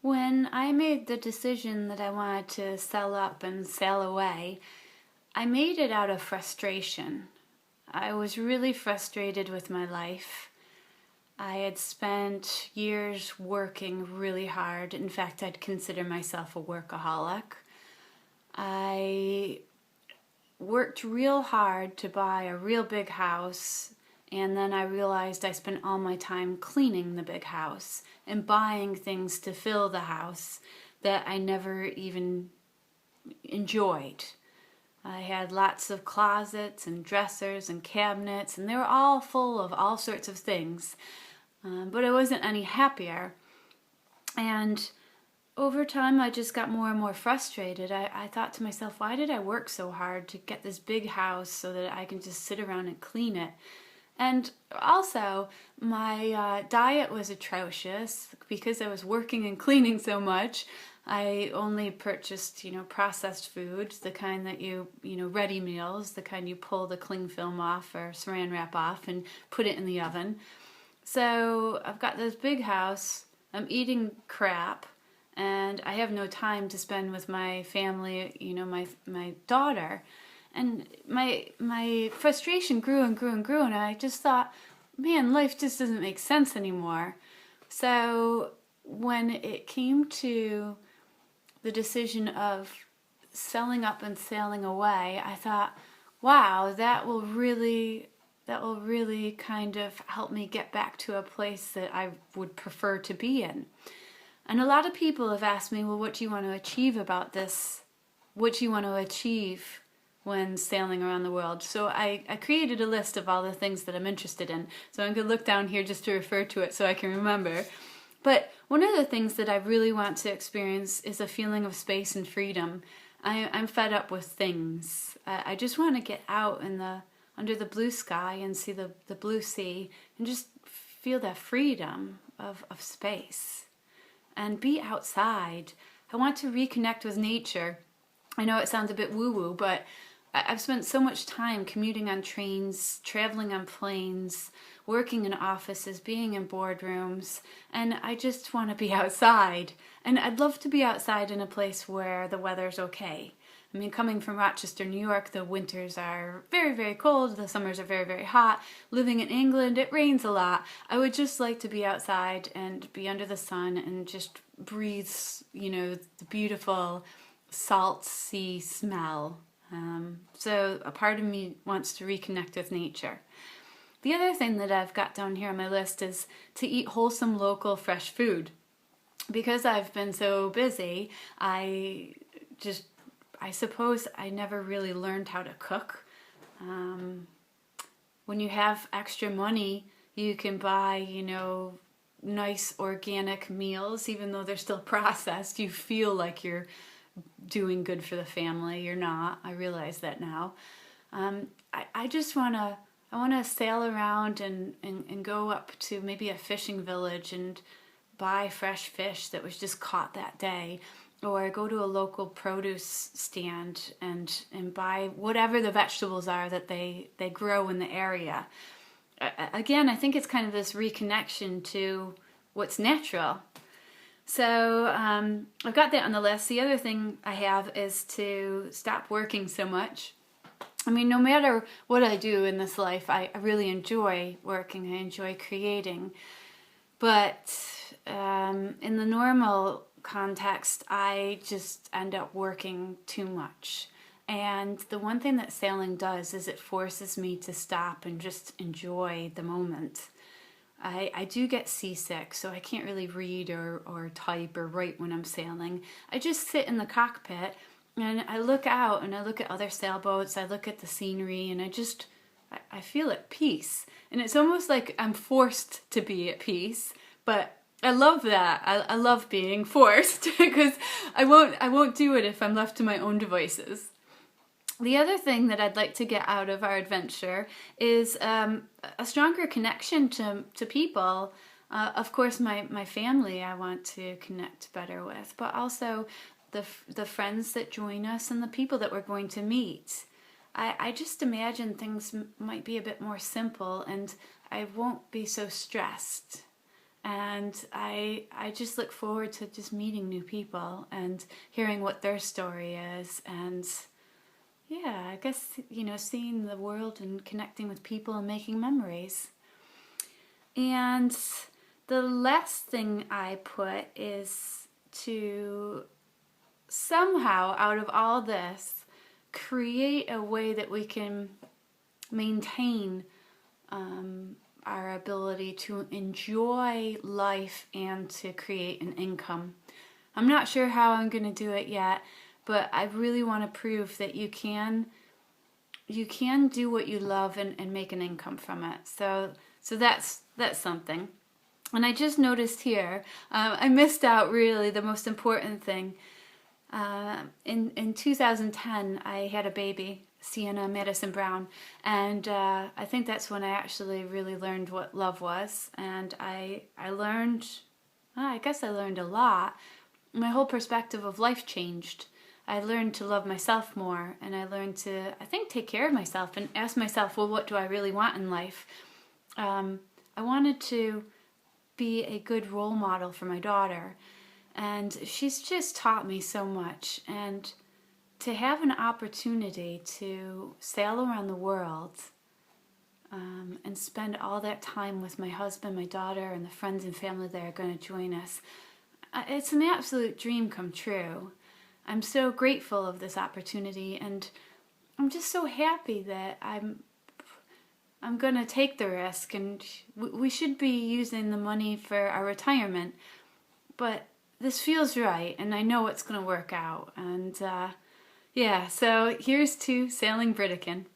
When I made the decision that I wanted to sell up and sail away, I made it out of frustration. I was really frustrated with my life. I had spent years working really hard. In fact, I'd consider myself a workaholic. I worked real hard to buy a real big house, and then I realized I spent all my time cleaning the big house and buying things to fill the house that I never even enjoyed. I had lots of closets and dressers and cabinets, and they were all full of all sorts of things, but I wasn't any happier. And over time, I just got more and more frustrated. I thought to myself, why did I work so hard to get this big house so that I can just sit around and clean it? And also, my diet was atrocious because I was working and cleaning so much. I only purchased, processed foods, the kind that ready meals, the kind you pull the cling film off or saran wrap off and put it in the oven. So I've got this big house, I'm eating crap, and I have no time to spend with my family, my daughter. And my frustration grew and grew and grew, and I just thought, man, life just doesn't make sense anymore. So when it came to the decision of selling up and sailing away, I thought, wow, that will really kind of help me get back to a place that I would prefer to be in. And a lot of people have asked me, well, what do you want to achieve about this? What do you want to achieve when sailing around the world? So I created a list of all the things that I'm interested in. So I'm going to look down here just to refer to it so I can remember. But one of the things that I really want to experience is a feeling of space and freedom. I'm fed up with things. I just want to get out under the blue sky and see the blue sea and just feel that freedom of space and be outside. I want to reconnect with nature. I know it sounds a bit woo-woo, but I've spent so much time commuting on trains, traveling on planes, working in offices, being in boardrooms, and I just want to be outside. And I'd love to be outside in a place where the weather's okay. I mean, coming from Rochester, New York, the winters are very, very cold. The summers are very, very hot. Living in England, it rains a lot. I would just like to be outside and be under the sun and just breathe, the beautiful salt sea smell. So a part of me wants to reconnect with nature. The other thing that I've got down here on my list is to eat wholesome, local, fresh food. Because I've been so busy, I suppose I never really learned how to cook. When you have extra money, you can buy, nice organic meals, even though they're still processed. You feel like you're doing good for the family. You're not. I realize that now. I just want to sail around and go up to maybe a fishing village and buy fresh fish that was just caught that day, or go to a local produce stand and buy whatever the vegetables are that they grow in the area. Again, I think it's kind of this reconnection to what's natural. So I've got that on the list. The other thing I have is to stop working so much. I mean, no matter what I do in this life, I really enjoy working. I enjoy creating. But in the normal context, I just end up working too much. And the one thing that sailing does is it forces me to stop and just enjoy the moment. I do get seasick, so I can't really read or type or write when I'm sailing. I just sit in the cockpit and I look out and I look at other sailboats, I look at the scenery, and I feel at peace. And it's almost like I'm forced to be at peace, but I love that. I love being forced because I won't do it if I'm left to my own devices. The other thing that I'd like to get out of our adventure is a stronger connection to people. Of course, my family I want to connect better with, but also the friends that join us and the people that we're going to meet. I just imagine things might be a bit more simple and I won't be so stressed. And I just look forward to just meeting new people and hearing what their story is. And yeah, I guess, seeing the world and connecting with people and making memories. And the last thing I put is to somehow, out of all this, create a way that we can maintain our ability to enjoy life and to create an income. I'm not sure how I'm going to do it yet, but I really want to prove that you can do what you love and make an income from it. So that's something. And I just noticed here, I missed out really the most important thing. In 2010, I had a baby, Sienna Madison Brown, and I think that's when I actually really learned what love was. And I learned, I guess I learned a lot. My whole perspective of life changed. I learned to love myself more, and I learned to, I think, take care of myself and ask myself, well, what do I really want in life? I wanted to be a good role model for my daughter, and she's just taught me so much. And to have an opportunity to sail around the world and spend all that time with my husband, my daughter, and the friends and family that are going to join us, it's an absolute dream come true. I'm so grateful of this opportunity, and I'm just so happy that I'm going to take the risk. And we should be using the money for our retirement, but this feels right, and I know it's going to work out. And yeah, so here's to Sailing Britican.